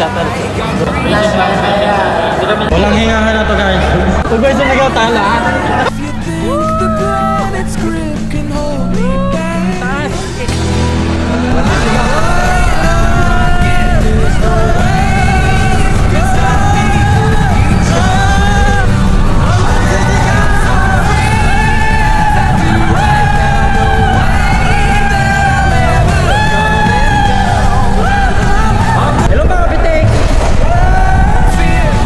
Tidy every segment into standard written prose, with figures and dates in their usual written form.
shuttle. Walang hingahan na to guys. Kung guys na nagawtala. The planet's grip can hold me back. Hello mga kapitik!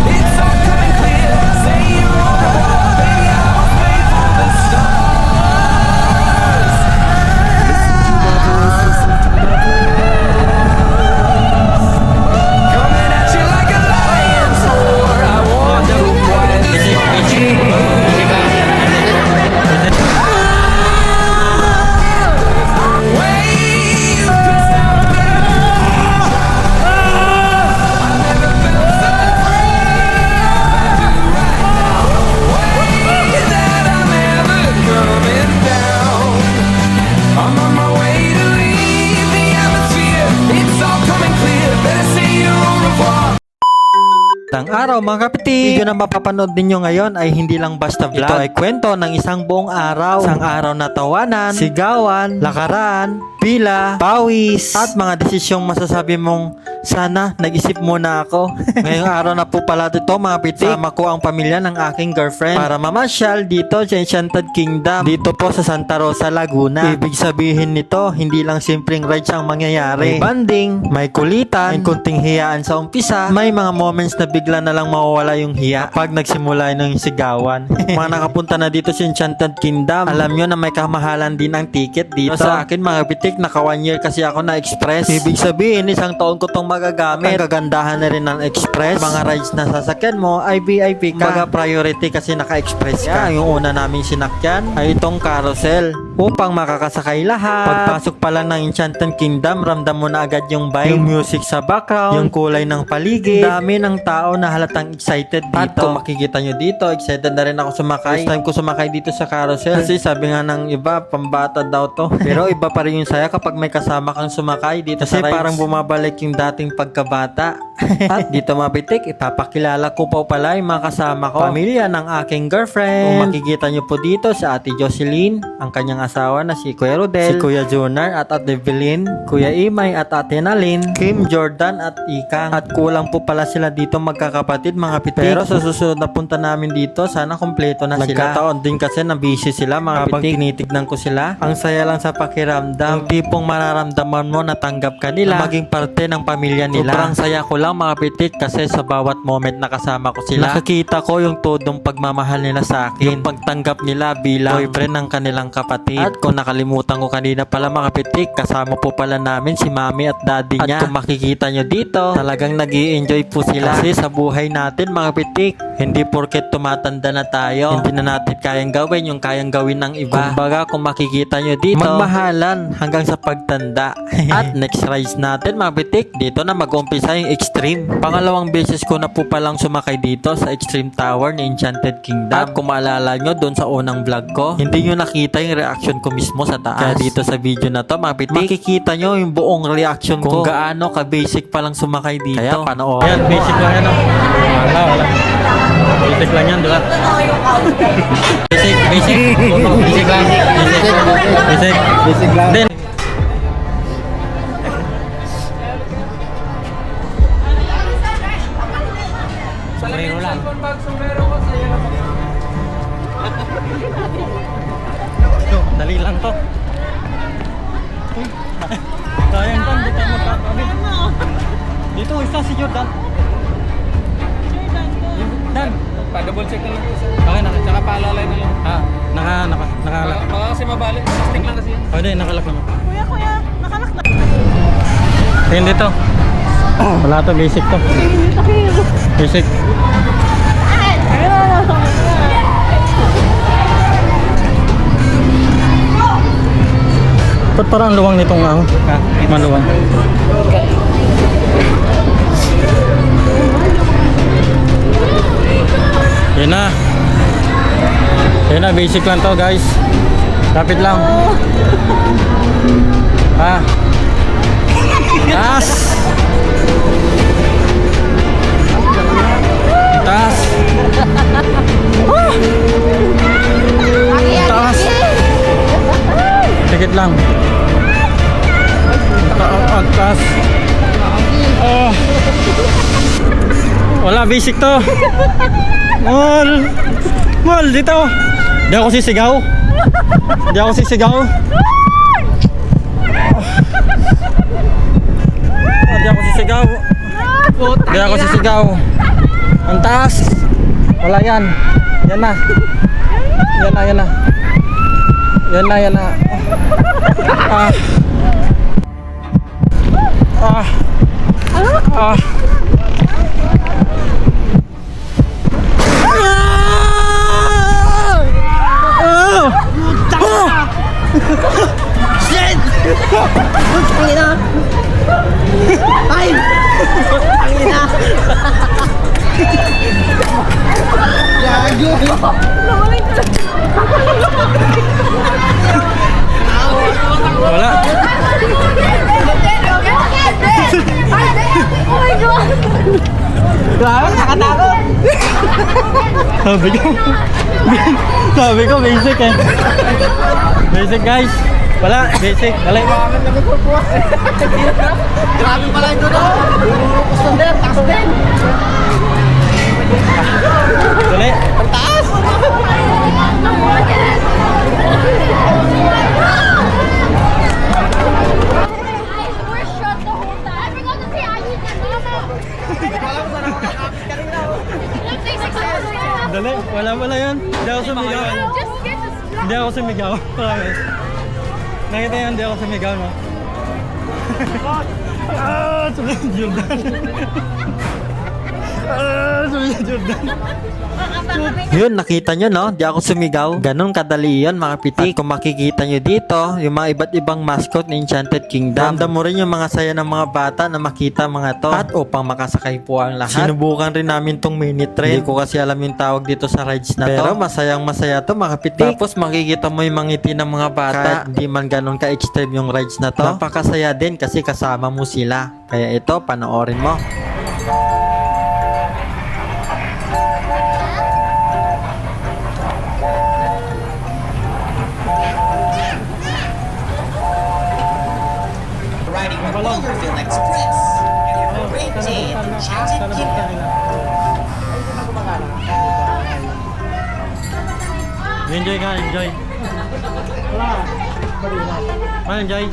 It's all coming clear. Say you want to walk, baby, I was made for the stars. Listen to my voice. Coming at you like a lion's roar. I want to Tang araw mga kapitik! Video na mapapanood ninyo ngayon ay hindi lang basta vlog. Ito ay kwento ng isang buong araw. Isang araw na tawanan, sigawan, lakaran, pila, pawis, at mga desisyong masasabi mong sana nag-isip muna ako. Ngayong araw na po pala ito mga pitik. Sama ko ang pamilya ng aking girlfriend para mamasyal dito sa Enchanted Kingdom. Dito po sa Santa Rosa, Laguna. Ibig sabihin nito, hindi lang simpleng rides ang mangyayari. May banding, may kulitan, may kunting hiyaan sa umpisa, may mga moments na bigla na lang mawawala yung hiya pag nagsimula ng sigawan. Mga nakapunta na dito sa Enchanted Kingdom, alam nyo na may kamahalan din ang ticket dito. Sa akin mga pitik, naka 1 year kasi ako na express. Ibig sabihin, isang taon ko tong magagamit. Ang kagandahan na rin ng express. Mga rides na sasakyan mo ay VIP ka. Baga priority kasi naka-express ka. Yung una namin sinakyan ay itong carousel upang makakasakay lahat. Pagpasok pa lang ng Enchanted Kingdom, ramdam mo na agad yung vibe, yung music sa background, yung kulay ng paligid. Dami ng tao na halatang excited dito. At kung makikita nyo dito, excited na rin ako sumakay. First time ko sumakay dito sa carousel. Kasi sabi nga ng iba, pambata daw to. Pero iba pa rin yung saya kapag may kasama kang sumakay dito kasi sa rides. Parang bumabalik yung dating pagkabata. At dito mabitik, ipapakilala ko po pala yung mga kasama ko. Pamilya ng aking girlfriend. Kung makikita nyo po dito si Ate Jocelyn, ang kanyang asawa na si Kuya Rodel, si Kuya Junar at Ate Evelyn, Kuya Imay at Ate Nalyn, Kim, Jordan at Ikang. At kulang po pala sila dito magkakapatid mga pitik. Pero sa susunod na punta namin dito, sana kompleto na sila. Nagkataon din kasi na busy sila mga pitik. Tinitignan ko sila, ang saya lang sa pakiramdam. Yung tipong mararamdaman mo na tanggap ka nila, na maging parte ng pamilya nila. Sobrang saya ko lang mga pitik kasi sa bawat moment na kasama ko sila, nakakita ko yung todong pagmamahal nila sa akin, yung pagtanggap nila bilang boyfriend ng kanilang kapatid. At kung nakalimutan ko kanina pala mga pitik, kasama po pala namin si mami at daddy niya. At kung makikita nyo dito, talagang nag-i-enjoy po sila. Kasi sa buhay natin mga pitik, hindi porket tumatanda na tayo, hindi na natin kayang gawin yung kayang gawin ng iba. Kumbaga kung makikita nyo dito, magmahalan hanggang sa pagtanda. At next rides natin mga pitik, dito na mag-umpisa yung Extreme. Pangalawang beses ko na po palang sumakay dito sa Extreme Tower ni Enchanted Kingdom. At kung maalala nyo doon sa unang vlog ko, hindi nyo nakita yung reaction ko mismo sa taas. Kaya dito sa video na to mga pitik, makikita nyo yung buong reaction ko kung gaano ka basic palang sumakay dito. Kaya panoorin. Yan, basic lang yan. Wala. Basic lang yan, diba? Basic. Basic lang. Basic lang. Then, sombrero lang. Dali lang to. Sayang to, hindi tayo magkakabit. Dito, isa si Jordan. Dan, Pa-double check na lang. okay na. Tsaka paalalay na lang. Nakalak. Baka kasi mabalik. Stick lang kasi yan. Oh, hindi, nakalak naman. Kuya, nakalak na. Hindi to. Wala to, basic to. Basic. Ba't parang luwang nitong maluwang? Yan na. Yan na, basic lang to guys. Lapit lang. As. Wala, basic to. Mal. Mal, dito. Hindi ako sisigaw. Hindi ako sisigaw. Hindi ako sisigaw. Hindi ako sisigaw. Ang taas. Wala yan. Yan na. Yan na, yan na. Yan na, yan na. Ah. Ah. Ah. Wala. Oh my God! Nakatakot! Sabi ko basic eh. Basic guys. Wala, basic. Dali. Grabe pala ito no. Kustander, taas din. Dali. Ang taas. We're shut the whole time. I forgot to say I need my mama. Let's say 6 hours now. Dali. Wala yan. Hindi ako sumigaw. Just get this. Hindi ako sumigaw. Promise. Nakita yan, hindi ako sumigaw, no? Ah, sumigaw Jordan. Ah, sumigaw Jordan. Yun, nakita nyo, no? Di ako sumigaw. Ganon kadali yun, mga pitik. At kung makikita nyo dito, yung mga iba't ibang mascot ng Enchanted Kingdom, ramdam mo rin yung mga saya ng mga bata na makita mga to. At upang makasakay po ang lahat, sinubukan rin namin tong mini train. Hindi ko kasi alam yung tawag dito sa rides na to. Pero masayang masaya to, mga pitik. Tapos makikita mo yung mga ngiti ng mga bata. Kahit di man ganon ka-extreme yung rides na to, napakasaya din kasi kasama mo sila. Kaya ito, panoorin mo. Riding the Boulderville Express. And have a great day at Enchanted Kingdom. Enjoy ka, enjoy. Enjoy.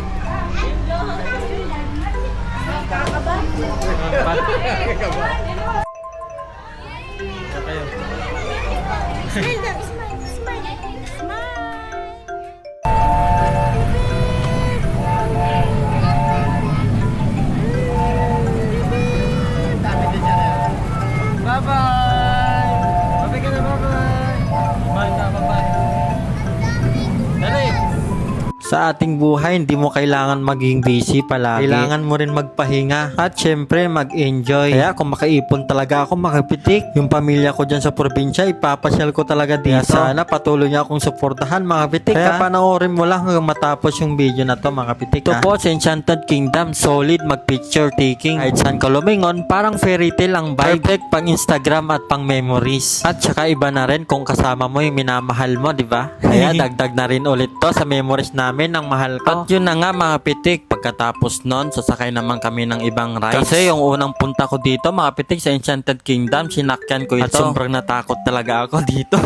Sa ating buhay, hindi mo kailangan maging busy palagi. Kailangan mo rin magpahinga at syempre mag-enjoy. Kaya kung makaipon talaga ako, makapitik, yung pamilya ko dyan sa probinsya, ipapasyal ko talaga dito. Kaya sana patuloy niya akong suportahan, mga pitik. Kaya panoorin mo lang hanggang matapos yung video na to, mga pitik. Ito po sa Enchanted Kingdom, solid mag-picture taking. Kahit saan ka lumingon, parang fairy tale ang vibe. Perfect pang Instagram at pang memories. At saka iba na rin kung kasama mo yung minamahal mo, di ba? Kaya dagdag na rin ulit to sa memories namin ng mahal ko. At yun na nga, mga pitik, pagkatapos nun, sasakay naman kami ng ibang rides. Kasi yung unang punta ko dito, mga pitik, sa Enchanted Kingdom, sinakyan ko ito. At sobrang natakot talaga ako dito.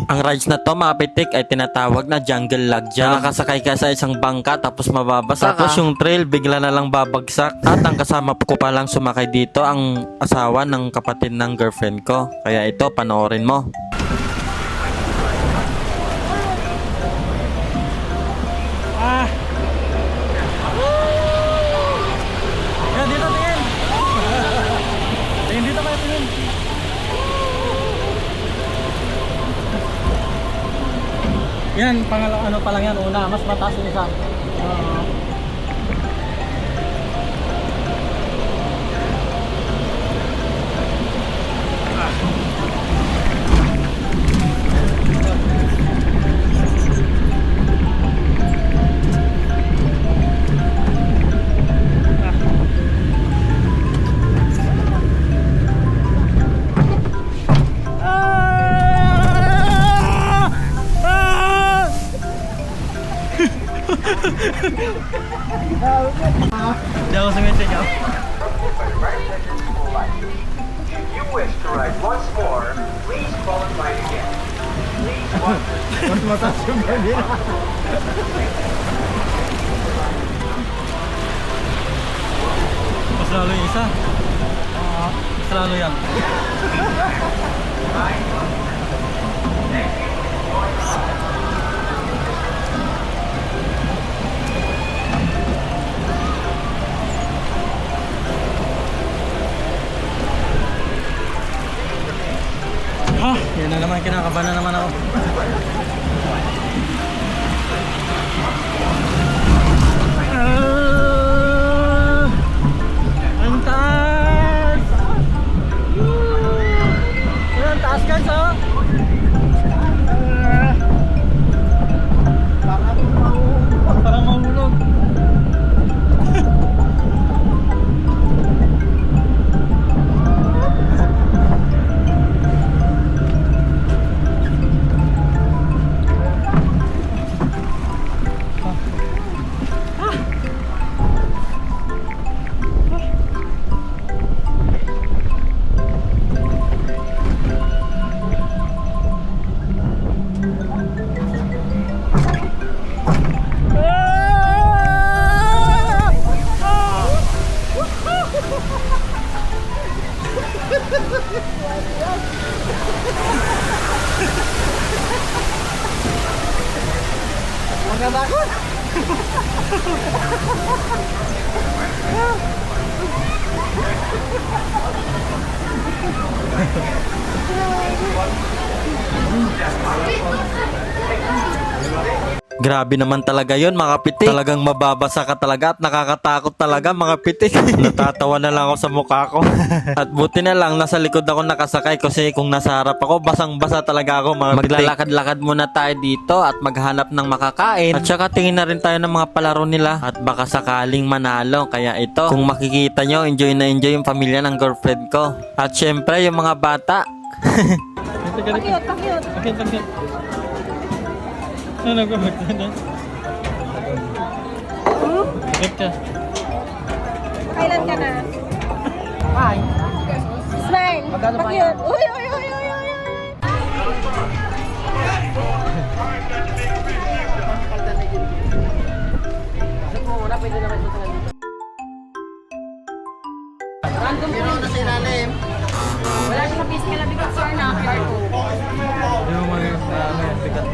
Ang rides na to, mga pitik, ay tinatawag na jungle log jam. Nakasakay ka sa isang bangka, tapos mababasa. Tapos yung trail, bigla na lang babagsak. At ang kasama ko pa lang sumakay dito, ang asawa ng kapatid ng girlfriend ko. Kaya ito, panoorin mo. Yan, dito tingin. Tingin dito kayo, tingin. Yan, ano pa lang yan, una. Mas mataas yung isa. ride once more, please fall in line again. Please watch Mas lalo yung isa. Mas lalo yan. Yan na naman, kinakabahan na naman ako. Ang taas! Ang taas guys, oh! Parang mahulog. Grabe naman talaga yon mga pitik. Talagang mababasa ka talaga at nakakatakot talaga mga pitik. Natatawa na lang ako sa mukha ko. At buti na lang nasa likod ako nakasakay kasi kung nasa harap ako basang-basa talaga ako mga pitik. Maglalakad-lakad muna tayo dito at maghanap ng makakain. At saka tingin na rin tayo ng mga palaro nila at baka sakaling manalo. Kaya ito, kung makikita nyo, enjoy na enjoy yung pamilya ng girlfriend ko. At syempre yung mga bata. Pakyut, pakyut. Bakit? Ano ko? Bakit ka? Kailan ka na? Hi. Smile. Pakyut. Uy, uy, uy, uy, uy, uy. Wala siya sa physical because sir na QR code. Yung mga bigat.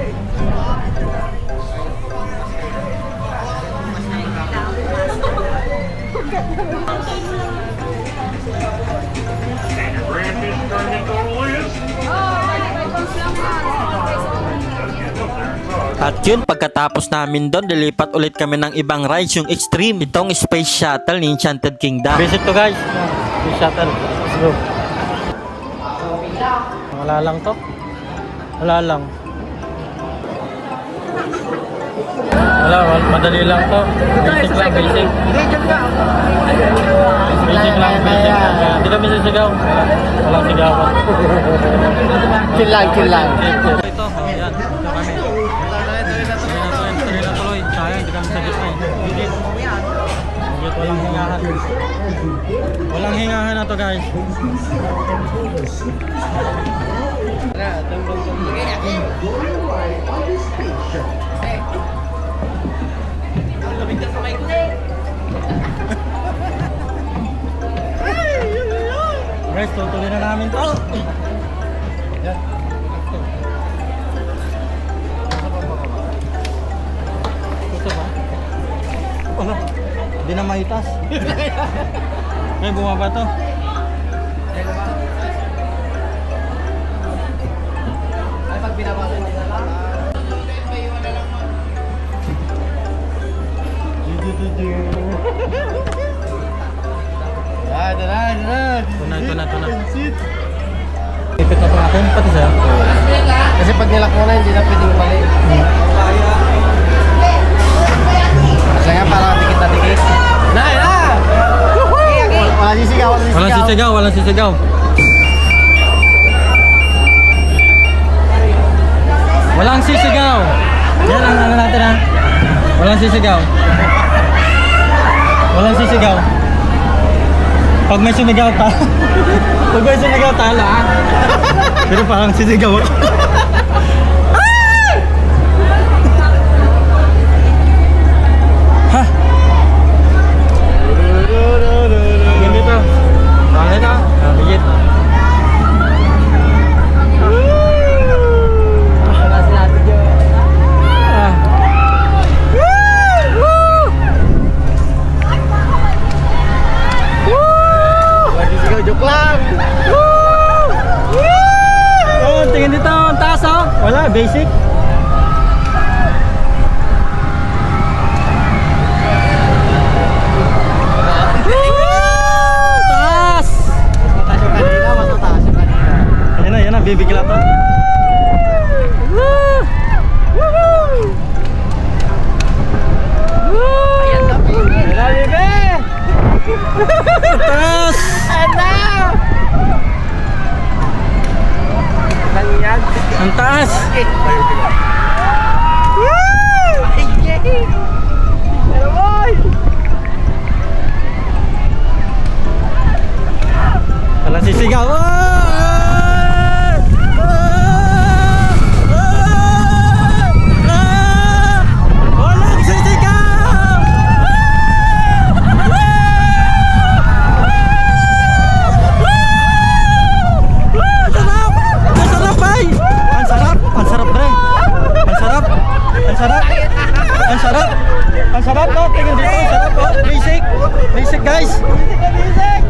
At yun, pagkatapos namin doon, lilipat ulit kami ng ibang rides, yung Extreme. Itong Space Shuttle ni Enchanted Kingdom. Visit to guys. Space shuttle. Let's go. Wala lang to. Wala lang. Wala, madali lang to. Basic lang, basic. Basic lang, basic. Hindi kami sisigaw. Walang sigaw. Chill lang. Ito, yan. Ito kami. Tuloy na tuloy. Sayang, hindi kami sa gitna eh. Higit. Higit, walang hingahan. Walang hingahan na to guys. Guys, tutuloy na namin to. Yan. Ito ba? Wala. Hindi na maitas. May bumaba to. Ay, pag binabasan nila lang. Ito na. Ipit na pa natin, pati siya. Kasi pag nilak mo na, hindi na pwedeng mali. Kasi nga, parang dikit na dikit. Na! Walang sisigaw. Walang sisigaw. Walang sisigaw. Yan ang ano natin ha. Walang sisigaw. Pag may sumigaw talo. Pag may sumigaw talo ah. Pero parang sisigaw ako. Ha? Ganito. Bakit ah? Bigit. Joke lang! Oh, tingin dito, ang taas oh. Wala, basic. Taas! Mas mataas yung kanina, mas mataas yung kanina. Yan na, bibigla to. Ayan na, baby! Wala, bebe! Taas! Kanyan! Ang taas! Wala sisigaw. Walang sisigaw! Sarap! Ang sarap, bay! Ang sarap! Ang sarap, bre! Ang sarap! Ang sarap! Ang sarap! Ang sarap, no? Tingnan dito, ang sarap, oh! Basic! Basic, guys! Basic!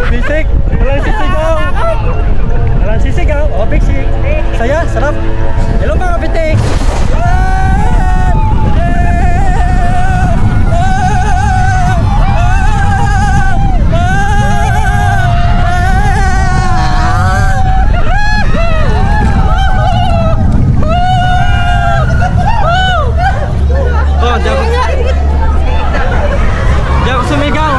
Basic! Walang sisigaw! Walang sisigaw! Oh, basic! Saya, sarap! Hello mga pitik! Oh, di ako sumigaw.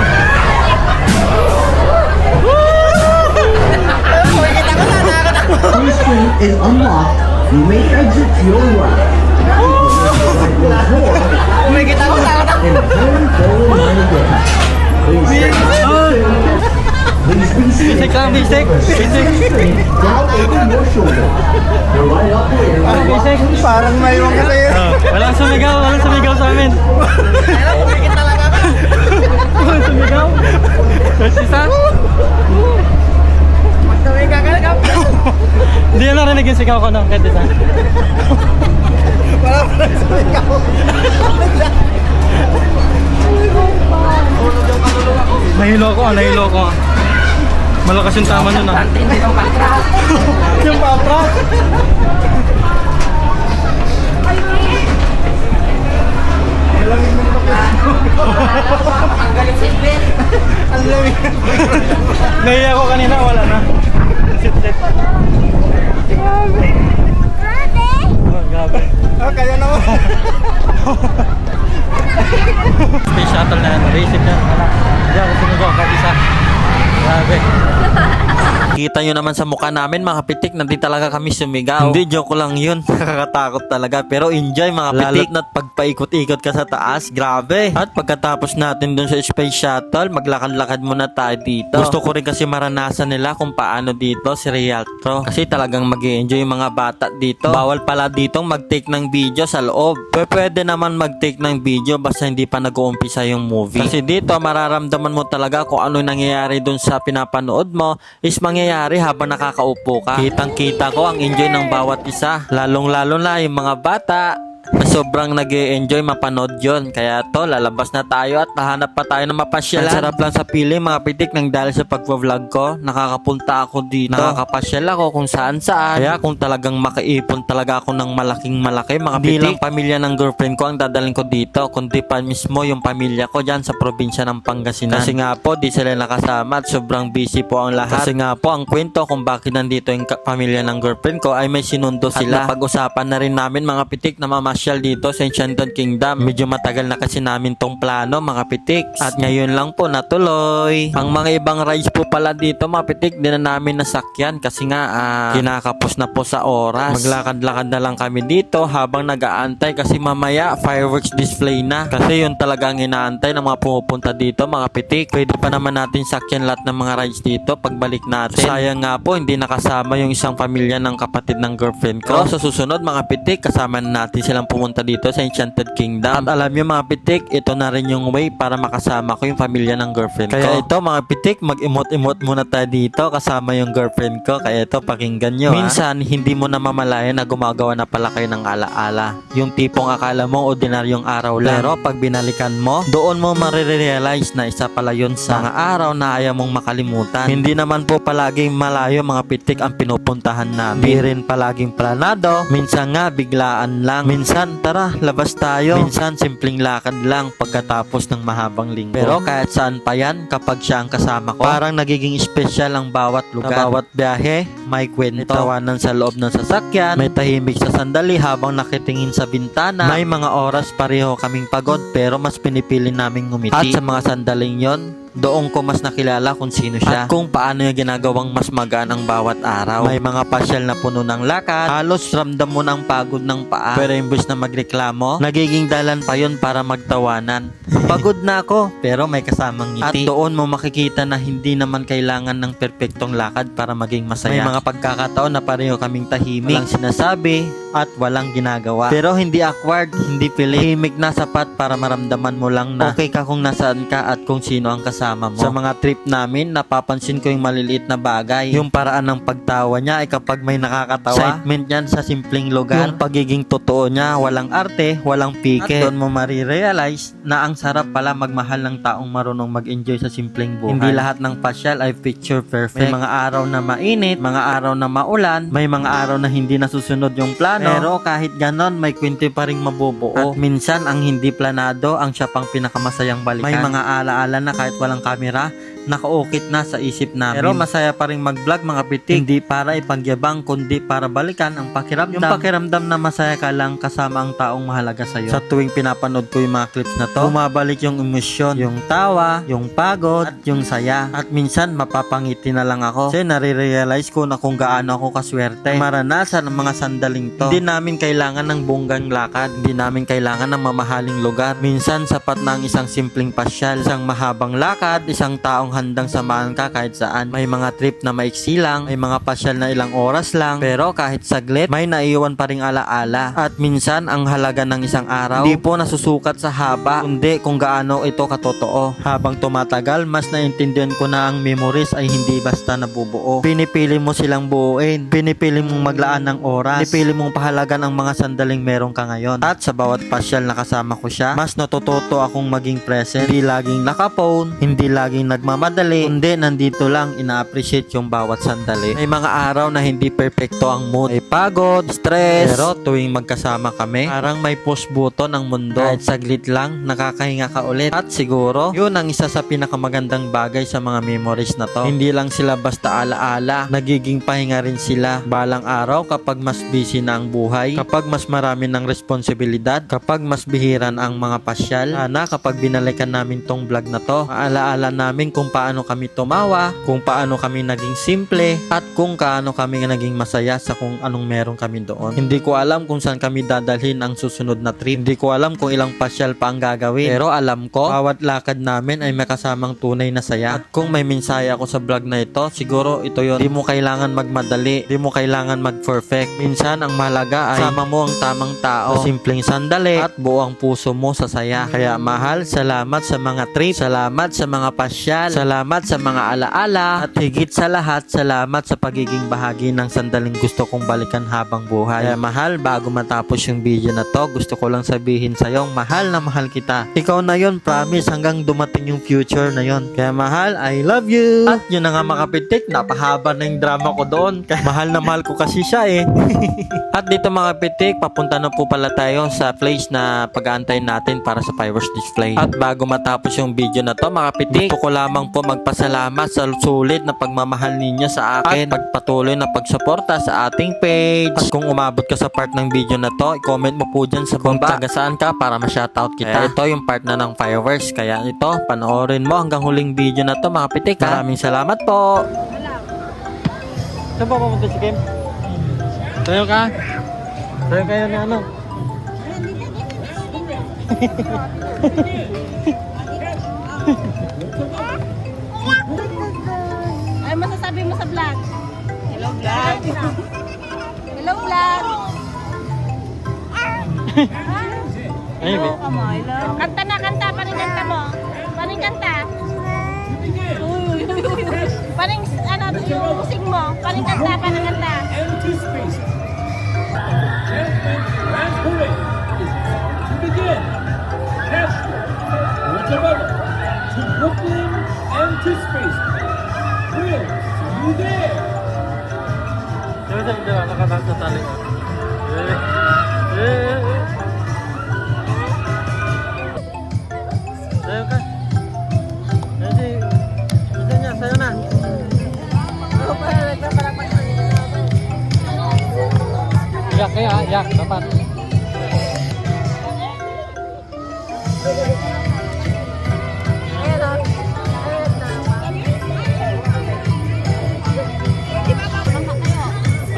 This street is unlocked. You may exit to your right. Umikita ko sa And turn forward line again. Please stay Please be seated. Basic lang, basic. Basic. Now open your shoulder. Your right up here. Basic. Parang maiwan ka sa'yo. Walang sumigaw sa amin. Umikit talaga ka. Walang sumigaw. Tapos isa. Tumika ka na. Hindi na narinig yung sigaw ko ng kahit isa. Wala pa rin sumigaw. Nahilo ko. Malakas yung tama nun ah. Yung papras. Ang lamig. Nahiya ko kanina, wala na. Sit. Oh, grabe. Oh, kaya naman. Space shuttle na yan, racing yan. Hindi ako sumigaw, kahit isa. Grabe. Kita nyo naman sa mukha namin mga pitik, hindi talaga kami sumigaw. Hindi, joke lang yun. Nakakatakot talaga. Pero enjoy mga pitik. Lalo't na't pagpaikot-ikot ka sa taas, grabe. At pagkatapos natin dun sa space shuttle, maglakad-lakad muna tayo dito. Gusto ko rin kasi maranasan nila kung paano dito si Rialto. Kasi talagang mag-i-enjoy yung mga bata dito. Bawal pala ditong mag-take ng video sa loob. Pero pwede naman mag-take ng video basta hindi pa nag-uumpisa yung movie. Kasi dito, mararamdaman mo talaga kung ano nangyayari dun sa pinapanood mo is mangyayari habang nakakaupo ka. Kitang-kita ko ang enjoy ng bawat isa. Lalong-lalo na yung mga bata na sobrang nag-e-enjoy mapanood yon. Kaya to, lalabas na tayo at nahanap pa tayo ng mapasyalan. Ang sarap lang sa piling mga pitik nang dahil sa pag-vlog ko, nakakapunta ako dito. Nakakapasyal ako kung saan-saan. Kaya kung talagang makaipon talaga ako ng malaking malaki mga pitik, hindi lang pamilya ng girlfriend ko ang dadalhin ko dito, kundi pa mismo yung pamilya ko dyan sa probinsya ng Pangasinan. Kasi nga po, di sila nakasama at sobrang busy po ang lahat. Kasi nga po, ang kwento kung bakit nandito yung pamilya ng girlfriend ko ay may sinundo sila. At napag-usapan na rin namin mga pitik na mamasyal lokal dito sa Enchanted Kingdom. Medyo matagal na kasi namin tong plano mga pitik. At ngayon lang po natuloy. Ang mga ibang rides po pala dito mga pitik, di na namin nasakyan kasi nga kinakapos na po sa oras. Maglakad-lakad na lang kami dito habang nag-aantay kasi mamaya fireworks display na. Kasi yun talaga ang inaantay ng mga pumupunta dito mga pitik. Pwede pa naman natin sakyan lahat ng mga rides dito pagbalik natin. Sayang nga po hindi nakasama yung isang pamilya ng kapatid ng girlfriend ko. Sa susunod mga pitik, kasama na natin silang pumunta dito sa Enchanted Kingdom. At alam nyo mga pitik, ito na rin yung way para makasama ko yung pamilya ng girlfriend ko. Kaya ito mga pitik, mag-emot-emot muna tayo dito kasama yung girlfriend ko. Kaya ito, pakinggan nyo. Minsan, hindi mo na mamalayan na gumagawa na pala kayo ng alaala. Yung tipong akala mo ordinaryong araw lang. Pero pag binalikan mo, doon mo marirealize na isa pala yun sa mga araw na ayaw mong makalimutan. Hindi naman po palaging malayo mga pitik ang pinupuntahan namin. Di rin palaging planado. Minsan nga biglaan lang. Minsan tara labas tayo. Minsan simpleng lakad lang pagkatapos ng mahabang linggo. Pero kahit saan pa yan kapag siya ang kasama ko, parang nagiging special ang bawat lugar. Sa bawat biyahe may kwento. May tawanan sa loob ng sasakyan. May tahimik sa sandali habang nakitingin sa bintana. May mga oras pareho kaming pagod pero mas pinipili naming ngumiti. At sa mga sandaling yon, doon ko mas nakilala kung sino siya at kung paano niya ginagawang mas magaan ang bawat araw. May mga pasyal na puno ng lakad, halos ramdam mo ng pagod ng paa. Pero imbes na magreklamo, nagiging dalan pa yon para magtawanan. Pagod na ako, pero may kasamang ngiti. At doon mo makikita na hindi naman kailangan ng perpektong lakad para maging masaya. May mga pagkakataon na pareho kaming tahimik, walang sinasabi at walang ginagawa. Pero hindi awkward, hindi pilit. Tahimik na sapat para maramdaman mo lang na okay ka kung nasaan ka at kung sino ang kasama mo. Sa mga trip namin, napapansin ko yung maliliit na bagay. Yung paraan ng pagtawa niya ay kapag may nakakatawa. Excitement yan sa simpleng lugar. Yung pagiging totoo niya, walang arte, walang pike. At doon mo marirealize na ang sarap pala magmahal ng taong marunong mag-enjoy sa simpleng buhay. Hindi lahat ng pasyal ay picture perfect. May mga araw na mainit, mga araw na maulan, may mga araw na hindi nasusunod yung plano. Pero kahit ganon, may kwento pa rin mabubuo. At minsan, ang hindi planado, ang siya pang pinakamasayang balikan. May mga alaala na kahit walang kamera, nakaukit na sa isip namin. Pero masaya pa rin mag-vlog mga pitik. Hindi para ipagyabang, kundi para balikan ang pakiramdam. Yung pakiramdam na masaya ka lang kasama ang taong mahalaga sa'yo. Sa tuwing pinapanood ko yung mga clips na to, bumabalik yung emosyon, yung tawa, yung pagod, at yung saya. At minsan, mapapangiti na lang ako. Kasi nare-realize ko na kung gaano ako kaswerte. Maranasan ang mga sandaling to. Hindi namin kailangan ng bonggang lakad. Hindi namin kailangan ng mamahaling lugar. Minsan, sapat na ang isang simpleng pasyal. Isang mahabang lakad, isang taong handang samahan ka kahit saan. May mga trip na maiksi lang, may mga pasyal na ilang oras lang, pero kahit saglit, may naiwan pa ring alaala. At minsan, ang halaga ng isang araw, hindi po nasusukat sa haba, kundi kung gaano ito katotoo. Habang tumatagal, mas naintindihan ko na ang memories ay hindi basta nabubuo. Pinipili mo silang buuin, pinipili mong maglaan ng oras, pinipili mong pahalagan ang mga sandaling meron ka ngayon. At sa bawat pasyal na kasama ko siya, mas natututo akong maging present, hindi laging nakaphone, hindi laging nagmamadali, kundi nandito lang ina-appreciate yung bawat sandali. May mga araw na hindi perpekto ang mood. May pagod, stress, pero tuwing magkasama kami, parang may push button ang mundo. Kahit saglit lang, nakakahinga ka ulit. At siguro, yun ang isa sa pinakamagandang bagay sa mga memories na to. Hindi lang sila basta alaala, nagiging pahinga rin sila balang araw kapag mas busy na ang buhay, kapag mas marami ng responsibilidad, kapag mas bihiran ang mga pasyal. Sana kapag binalikan namin tong vlog na to, maalaala namin kung paano kami tumawa, kung paano kami naging simple, at kung paano kami naging masaya sa kung anong meron kami doon. Hindi ko alam kung saan kami dadalhin ang susunod na trip. Hindi ko alam kung ilang pasyal pa ang gagawin. Pero alam ko, bawat lakad namin ay may kasamang tunay na saya. At kung may mensahe ako sa vlog na ito, siguro ito yon. Di mo kailangan magmadali, di mo kailangan mag-perfect. Minsan ang mahalaga ay sama mo ang tamang tao, sa simpleng sandali, at buong puso mo sa saya. Kaya mahal, salamat sa mga trip, salamat sa mga pasyal, salamat sa mga alaala, at higit sa lahat, salamat sa pagiging bahagi ng sandaling gusto kong balikan habang buhay. Kaya mahal, bago matapos yung video na to, gusto ko lang sabihin sa'yo, mahal na mahal kita. Ikaw na yon, promise, hanggang dumating yung future na yon. Kaya mahal, I love you. At yun na nga mga pitik, napahaba na yung drama ko doon. Kaya mahal na mahal ko kasi siya eh. At dito mga pitik, papunta na po pala tayo sa place na pag-aantay natin para sa fireworks display. At bago matapos yung video na to mga pitik, gusto ko lamang lang po magpasalamat sa sulit na pagmamahal ninyo sa akin, pagpatuloy na pagsuporta sa ating page. At kung umabot ka sa part ng video na to, i-comment mo po dyan sa baba taga saan ka para ma-shoutout kita. Ito yung part na ng fireworks, kaya ito, panoorin mo hanggang huling video na to mga pitik. Maraming salamat po. Saan po pumunta si Kim? Sayo ka? Sayo kayo na ano? Ano masasabi mo sa vlog? Hello vlog. Hello vlog. Ay, babe. Kanta na, kanta. Paring kanta mo. Paring kanta. Paring, ano, yung sing mo. Paring kanta, paring kanta. Empty spaces. And parade is about to begin. Castro, Mozzarella to Brooklyn Empty Spaces. We'll see you there. Sabi sa hindi, nakataas sa tali. Sayo ka. Hindi. Isa niya, sayo na. Iyak kaya, iyak. Dapat.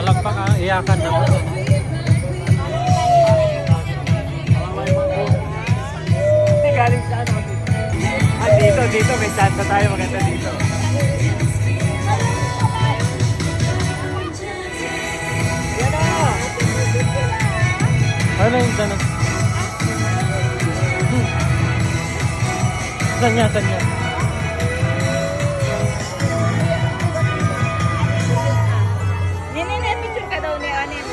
Palakpak ka, iyakan dapat. Galing sa ano? Dito, may santa tayo, maganda dito. Ano yung tanong? Saan niya, saan niya? Picture ka daw ni Anin.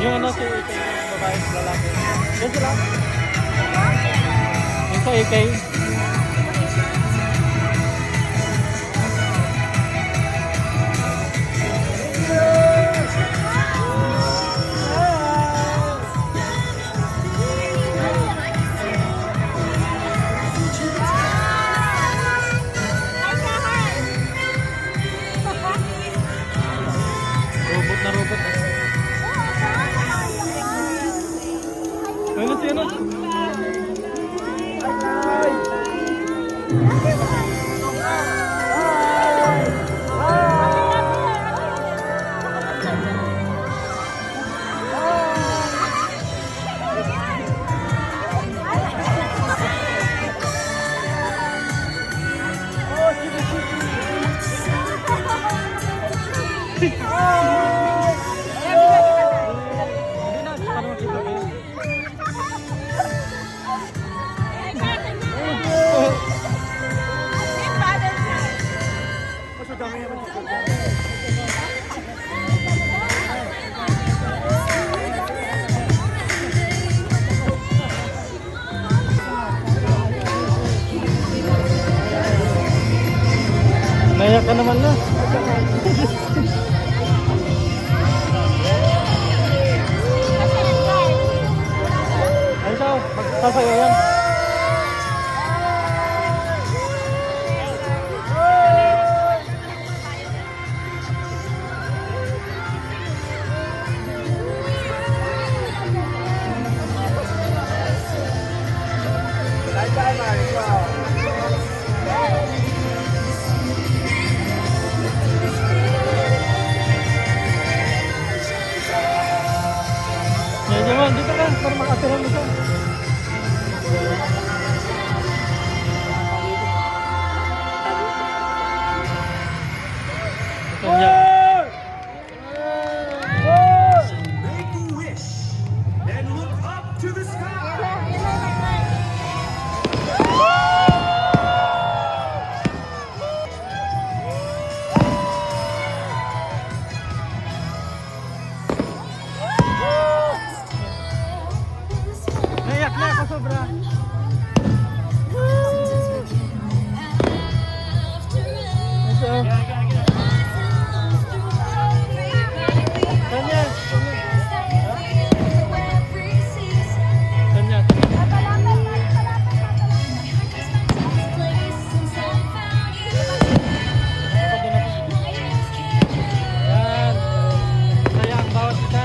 Yung ano si AK, yung babae sa lalaki. Yan sila. Yung sa AK. Robot na robot. Ano siya na? Naiyak ka naman na. Medyo mo, dito ka, para makatira mo siya. Ito niya. Make a wish and look up to the sky. Naiyak na ako sobra. Tanya. Tanya. Yan. Saya ang bawat isa.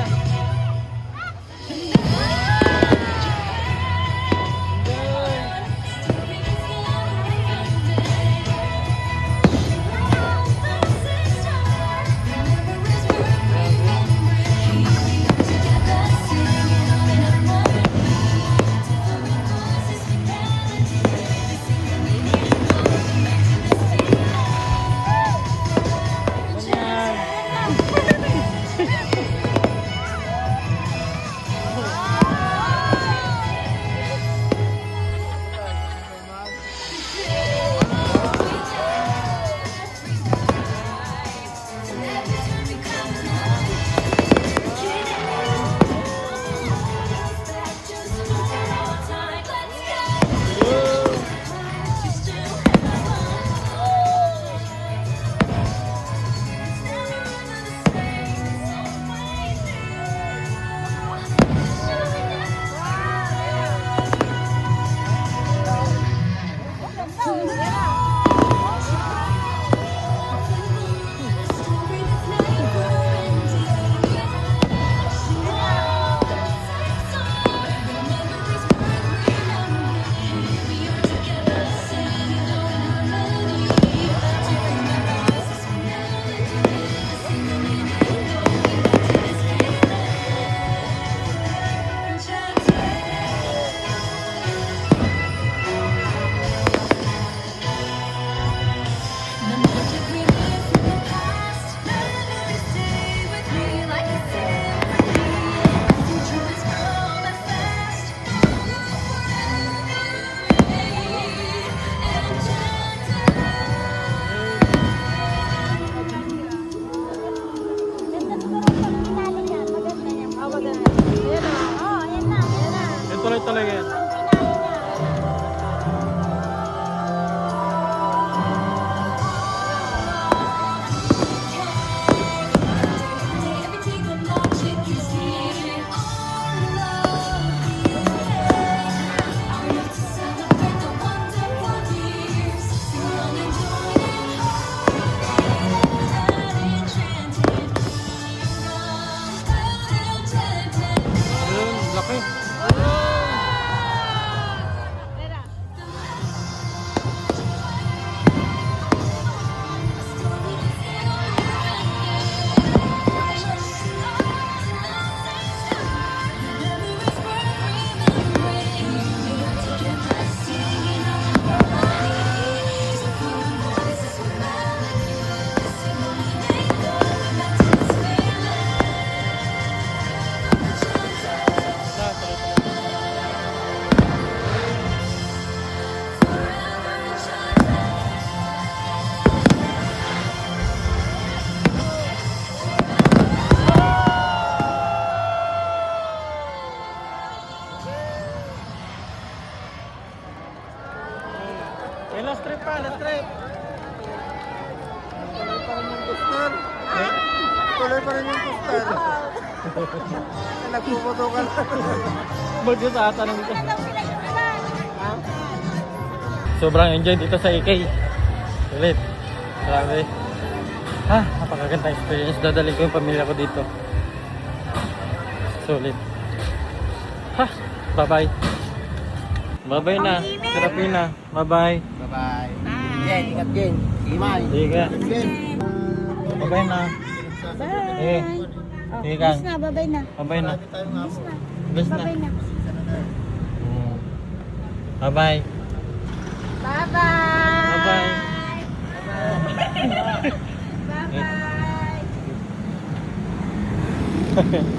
Tuloy-tuloy yan. Ayun, laki. Last trip pa, last trip. Tuloy pa rin yung kustan. Nagpuputo ka lang. Bagyo sa ata ng dito. Sobrang enjoy dito sa AK. Ulit. Grabe. Ha, napakagandang experience. Dadalhin ko yung pamilya ko dito. Sulit. Ha, bye-bye. Bye-bye na. Serafina. Bye-bye. Bye-bye. Jen, ingat Jen. Imay. Sige. Jen. Bye-bye na. Eh. Oh, Sige, Kang. bis na, babay na. Bye-bye na. Bis na. Bis na. Babay na. Bye-bye. Bye-bye. Bye-bye. Bye-bye.